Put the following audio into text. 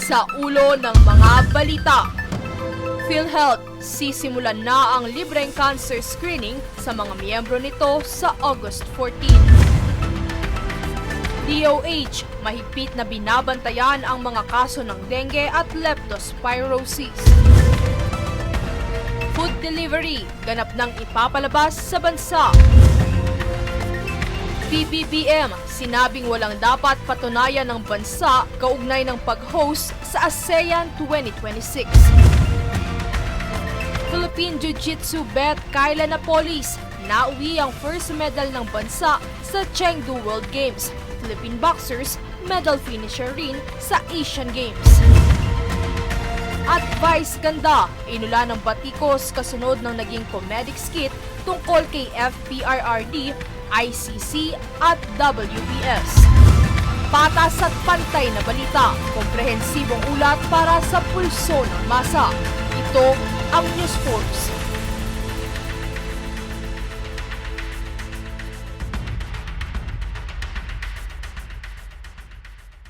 Sa ulo ng mga balita. PhilHealth, sisimulan na ang libreng cancer screening sa mga miyembro nito sa August 14. DOH, mahigpit na binabantayan ang mga kaso ng dengue at leptospirosis. Food delivery, ganap nang ipapalabas sa bansa. PBBM, sinabing walang dapat patunayan ng bansa kaugnay ng pag-host sa ASEAN 2026. Philippine Jiu-Jitsu bet Kayla Napoles, nauwi ang first medal ng bansa sa Chengdu World Games. Philippine boxers, medal finisher rin sa Asian Games. At Vice Ganda, inula ng batikos kasunod ng naging comedic skit tungkol kay FPRRD, ICC at WBS. Patas at pantay na balita, komprehensibong ulat para sa pulso ng masa. Ito ang News Force.